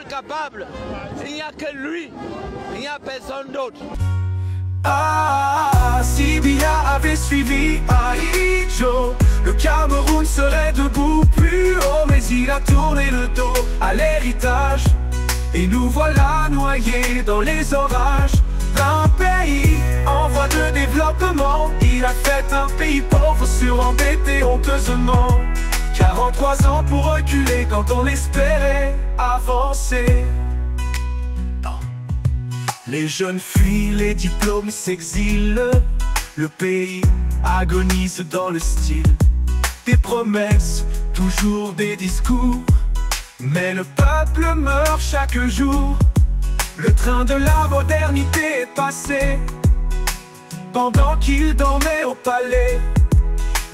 capable. Il n'y a que lui. Il n'y a personne d'autre. Ah, si Biya avait suivi Ahidjo, le Cameroun serait debout plus haut. Mais il a tourné le dos à l'héritage, et nous voilà noyés dans les orages d'un pays en voie de développement. Il a fait un pays pauvre surendetté honteusement. 43 ans pour reculer quand on espérait avancer. Les jeunes fuient, les diplômes s'exilent. Le pays agonise dans le style des promesses, toujours des discours. Mais le peuple meurt chaque jour. Le train de la modernité est passé pendant qu'il dormait au palais.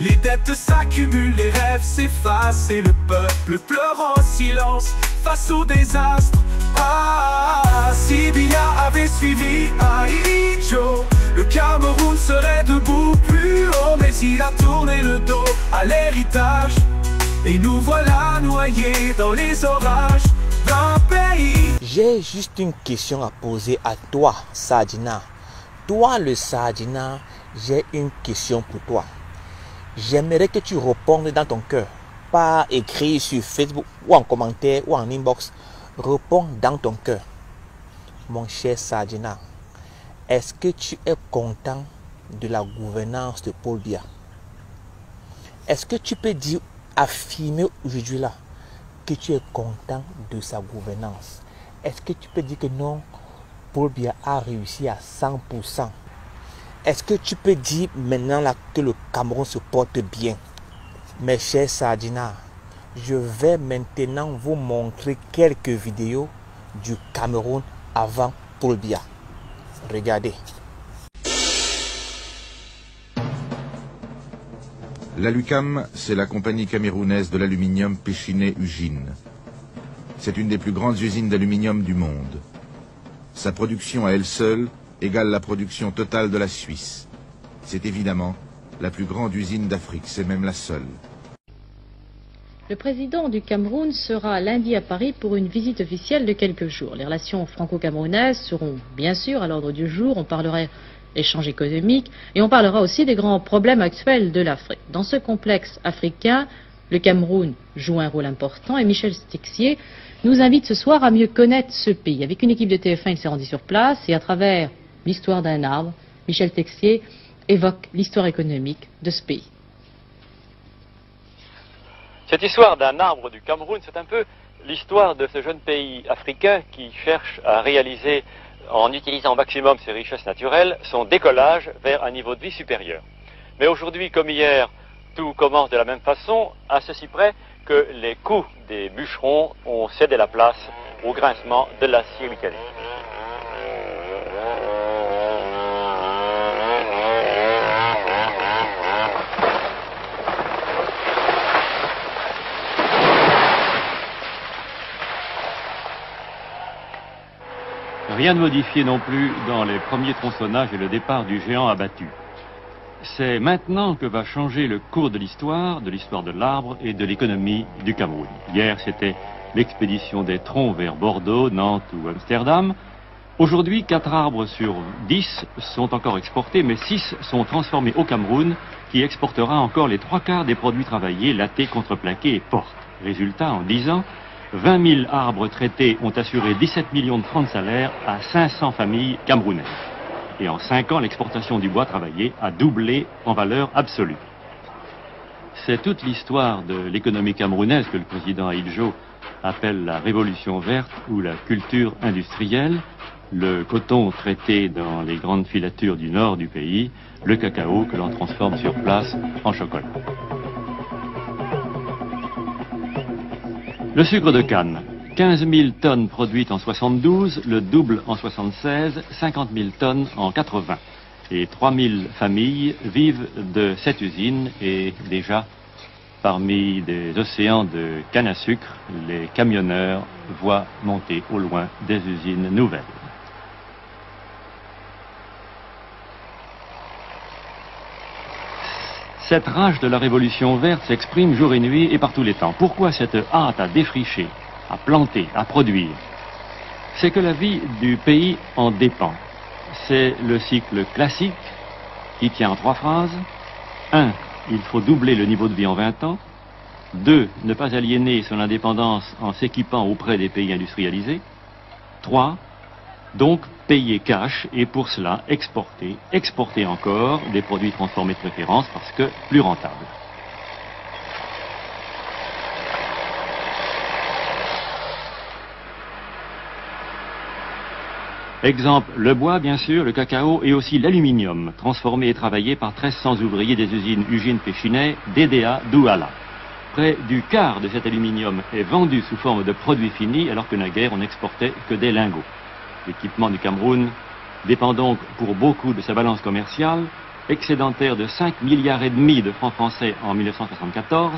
Les dettes s'accumulent, les rêves s'effacent, et le peuple pleure en silence face au désastre. Ah, si Biya avait suivi Ahidjo, le Cameroun serait debout plus haut. Mais il a tourné le dos à l'héritage, et nous voilà noyés dans les orages d'un pays. J'ai juste une question à poser à toi, Sadina. Toi, le Sadina, j'ai une question pour toi. J'aimerais que tu répondes dans ton cœur, pas écrit sur Facebook ou en commentaire ou en inbox. Réponds dans ton cœur. Mon cher Sadina, est-ce que tu es content de la gouvernance de Paul Biya? Est-ce que tu peux dire, affirmer aujourd'hui là, que tu es content de sa gouvernance? Est-ce que tu peux dire que non, Paul Biya a réussi à 100%? Est-ce que tu peux dire maintenant là que le Cameroun se porte bien? Mes chers Sadina, je vais maintenant vous montrer quelques vidéos du Cameroun avant Paul Biya. Regardez. La Lucam, c'est la compagnie camerounaise de l'aluminium Péchinet-Ugine. C'est une des plus grandes usines d'aluminium du monde. Sa production à elle seule égale la production totale de la Suisse. C'est évidemment la plus grande usine d'Afrique, c'est même la seule. Le président du Cameroun sera lundi à Paris pour une visite officielle de quelques jours. Les relations franco-camerounaises seront bien sûr à l'ordre du jour. On parlera échange économique et on parlera aussi des grands problèmes actuels de l'Afrique. Dans ce complexe africain, le Cameroun joue un rôle important et Michel Texier nous invite ce soir à mieux connaître ce pays. Avec une équipe de TF1, il s'est rendu sur place et à travers l'histoire d'un arbre, Michel Texier évoque l'histoire économique de ce pays. Cette histoire d'un arbre du Cameroun, c'est un peu l'histoire de ce jeune pays africain qui cherche à réaliser, en utilisant au maximum ses richesses naturelles, son décollage vers un niveau de vie supérieur. Mais aujourd'hui, comme hier, tout commence de la même façon, à ceci près que les coups des bûcherons ont cédé la place au grincement de l'acier mécanique. Rien de modifié non plus dans les premiers tronçonnages et le départ du géant abattu. C'est maintenant que va changer le cours de l'histoire de l'arbre et de l'économie du Cameroun. Hier, c'était l'expédition des troncs vers Bordeaux, Nantes ou Amsterdam. Aujourd'hui, 4 arbres sur 10 sont encore exportés, mais 6 sont transformés au Cameroun, qui exportera encore les 3/4 des produits travaillés, lattés, contreplaqués et portes. Résultat, en 10 ans, 20 000 arbres traités ont assuré 17 millions de francs de salaire à 500 familles camerounaises. Et en 5 ans, l'exportation du bois travaillé a doublé en valeur absolue. C'est toute l'histoire de l'économie camerounaise que le président Ahidjo appelle la révolution verte ou la culture industrielle. Le coton traité dans les grandes filatures du nord du pays, le cacao que l'on transforme sur place en chocolat. Le sucre de canne, 15 000 tonnes produites en 72, le double en 76, 50 000 tonnes en 80. Et 3 000 familles vivent de cette usine et déjà, parmi des océans de canne à sucre, les camionneurs voient monter au loin des usines nouvelles. Cette rage de la révolution verte s'exprime jour et nuit et par tous les temps. Pourquoi cette hâte à défricher, à planter, à produire? c'est que la vie du pays en dépend. C'est le cycle classique qui tient en 3 phrases. 1. Il faut doubler le niveau de vie en 20 ans. 2. Ne pas aliéner son indépendance en s'équipant auprès des pays industrialisés. 3. Donc payer cash et pour cela exporter encore des produits transformés de préférence parce que plus rentables. Exemple, le bois bien sûr, le cacao et aussi l'aluminium, transformé et travaillé par 1300 ouvriers des usines Ugine Péchinet, DDA, Douala. Près du quart de cet aluminium est vendu sous forme de produits finis alors que naguère on n'exportait que des lingots. L'équipement du Cameroun dépend donc pour beaucoup de sa balance commerciale, excédentaire de 5,5 milliards de francs français en 1974,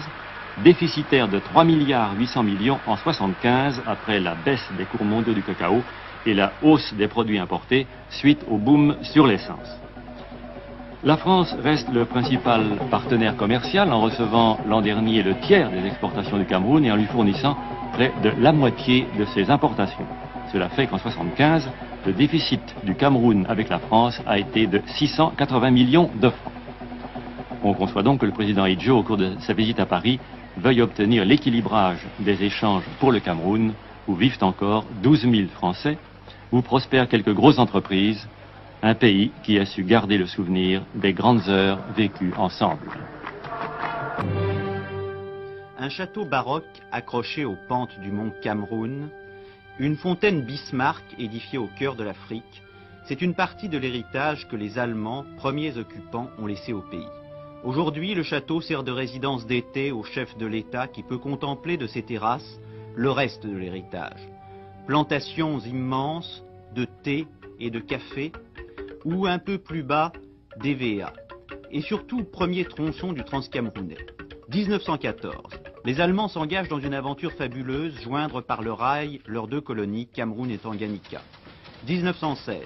déficitaire de 3,8 milliards en 1975 après la baisse des cours mondiaux du cacao et la hausse des produits importés suite au boom sur l'essence. La France reste le principal partenaire commercial en recevant l'an dernier le tiers des exportations du Cameroun et en lui fournissant près de la moitié de ses importations. Cela fait qu'en 1975, le déficit du Cameroun avec la France a été de 680 millions de francs. On conçoit donc que le président Idjo, au cours de sa visite à Paris, veuille obtenir l'équilibrage des échanges pour le Cameroun, où vivent encore 12 000 Français, où prospèrent quelques grosses entreprises, un pays qui a su garder le souvenir des grandes heures vécues ensemble. Un château baroque accroché aux pentes du mont Cameroun, une fontaine Bismarck édifiée au cœur de l'Afrique, c'est une partie de l'héritage que les Allemands, premiers occupants, ont laissé au pays. Aujourd'hui, le château sert de résidence d'été au chef de l'État qui peut contempler de ses terrasses le reste de l'héritage. Plantations immenses de thé et de café, ou un peu plus bas, d'EVA. Et surtout, premier tronçon du Transcamerounais. 1914. Les Allemands s'engagent dans une aventure fabuleuse, joindre par le rail leurs 2 colonies, Cameroun et Tanganyika. 1916.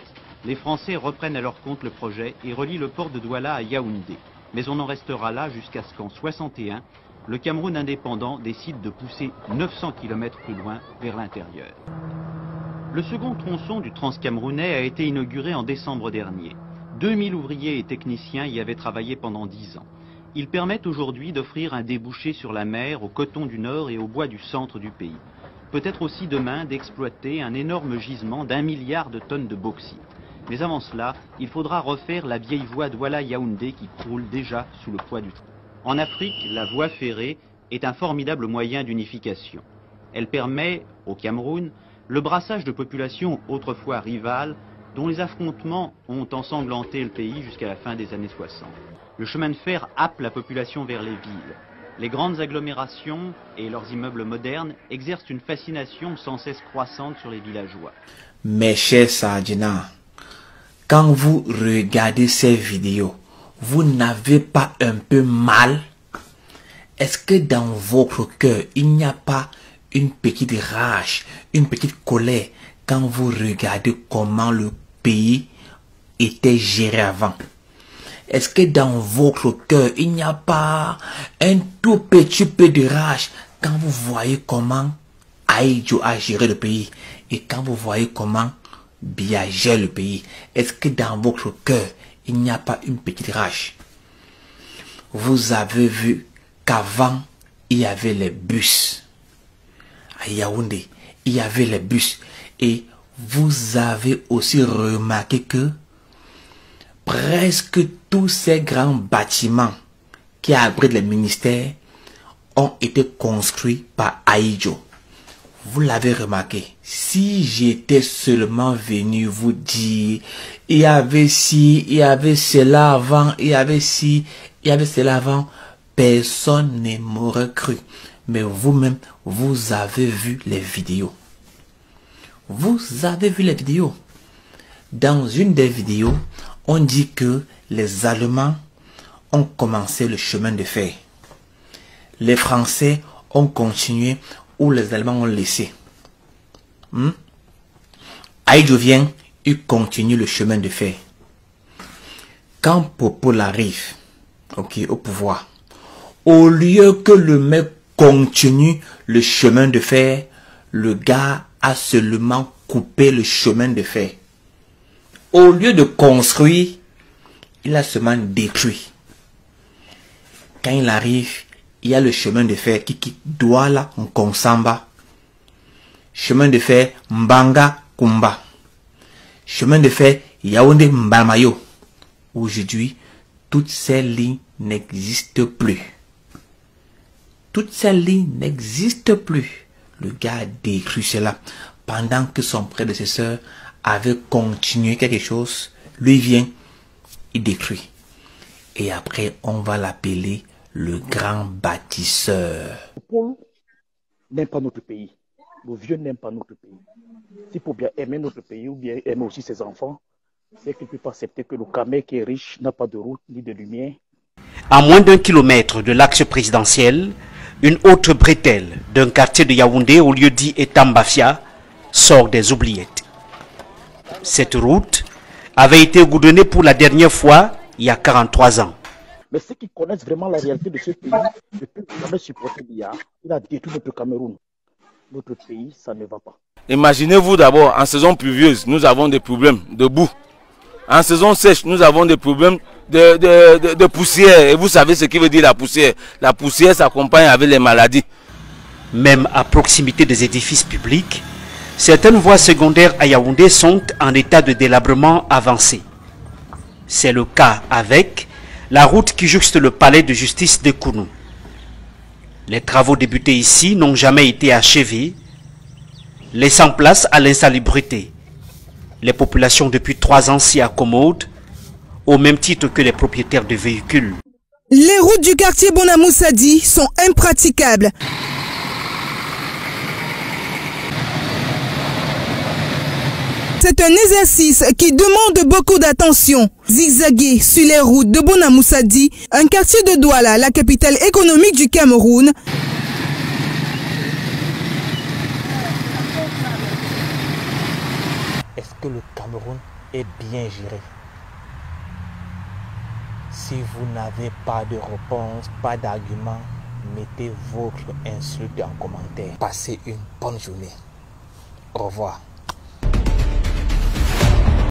Les Français reprennent à leur compte le projet et relient le port de Douala à Yaoundé. Mais on en restera là jusqu'à ce qu'en 61, le Cameroun indépendant décide de pousser 900 km plus loin vers l'intérieur. Le second tronçon du Transcamerounais a été inauguré en décembre dernier. 2000 ouvriers et techniciens y avaient travaillé pendant 10 ans. Ils permettent aujourd'hui d'offrir un débouché sur la mer, au coton du nord et au bois du centre du pays. Peut-être aussi demain d'exploiter un énorme gisement d'1 milliard de tonnes de bauxite. Mais avant cela, il faudra refaire la vieille voie Douala-Yaoundé qui croule déjà sous le poids du train. En Afrique, la voie ferrée est un formidable moyen d'unification. Elle permet, au Cameroun, le brassage de populations autrefois rivales dont les affrontements ont ensanglanté le pays jusqu'à la fin des années 60. Le chemin de fer happe la population vers les villes. Les grandes agglomérations et leurs immeubles modernes exercent une fascination sans cesse croissante sur les villageois. Mes chers Sardina, quand vous regardez ces vidéos, vous n'avez pas un peu mal? Est-ce que dans votre cœur, il n'y a pas une petite rage, une petite colère quand vous regardez comment le pays était géré avant? Est-ce que dans votre cœur, il n'y a pas un tout petit peu de rage quand vous voyez comment Aïdjo a géré le pays et quand vous voyez comment Biya gère le pays? Est-ce que dans votre cœur, il n'y a pas une petite rage? Vous avez vu qu'avant, il y avait les bus. À Yaoundé, il y avait les bus. Et vous avez aussi remarqué que presque tous ces grands bâtiments qui abritent les ministères ont été construits par Aïdjo. Vous l'avez remarqué. Si j'étais seulement venu vous dire, il y avait ci, il y avait cela avant, il y avait ci, il y avait cela avant, personne ne m'aurait cru. Mais vous-même, vous avez vu les vidéos. Vous avez vu les vidéos. Dans une des vidéos, on dit que les Allemands ont commencé le chemin de fer. Les Français ont continué où les Allemands ont laissé. Aïdjo vient, il continue le chemin de fer. Quand Popol arrive, au pouvoir, au lieu que le mec continue le chemin de fer, le gars a seulement couper le chemin de fer. Au lieu de construire, il a seulement détruit. Quand il arrive, il y a le chemin de fer qui quitte Douala en Konsamba. Chemin de fer Mbanga Kumba. Chemin de fer Yaoundé Mbamayo. Aujourd'hui, toutes ces lignes n'existent plus. Toutes ces lignes n'existent plus. Le gars a détruit cela. Pendant que son prédécesseur avait continué quelque chose, lui vient, il détruit. Et après, on va l'appeler le grand bâtisseur. Le Paul n'aime pas notre pays. Le vieux n'aime pas notre pays. Si pour bien aimer notre pays ou bien aimer aussi ses enfants, c'est qu'il ne peut pas accepter que le Camer qui est riche n'a pas de route ni de lumière. À moins d'1 kilomètre de l'axe présidentiel, une autre bretelle d'un quartier de Yaoundé au lieu dit Etambafia sort des oubliettes. Cette route avait été goudronnée pour la dernière fois il y a 43 ans. Mais ceux qui connaissent vraiment la réalité de ce pays, ne peuvent jamais supporter Biya. Il a détruit notre Cameroun. Notre pays, ça ne va pas. Imaginez-vous d'abord, en saison pluvieuse, nous avons des problèmes de boue. En saison sèche, nous avons des problèmes de poussière. Et vous savez ce qui veut dire la poussière. La poussière s'accompagne avec les maladies. Même à proximité des édifices publics, certaines voies secondaires à Yaoundé sont en état de délabrement avancé. C'est le cas avec la route qui jouxte le palais de justice de Kounou. Les travaux débutés ici n'ont jamais été achevés, laissant place à l'insalubrité. Les populations depuis 3 ans s'y accommodent, au même titre que les propriétaires de véhicules. Les routes du quartier Bonamoussadi sont impraticables. C'est un exercice qui demande beaucoup d'attention. Zigzaguer sur les routes de Bonamoussadi, un quartier de Douala, la capitale économique du Cameroun. Est-ce que le Cameroun est bien géré? Si vous n'avez pas de réponse, pas d'argument, mettez votre insulte en commentaire. Passez une bonne journée. Au revoir.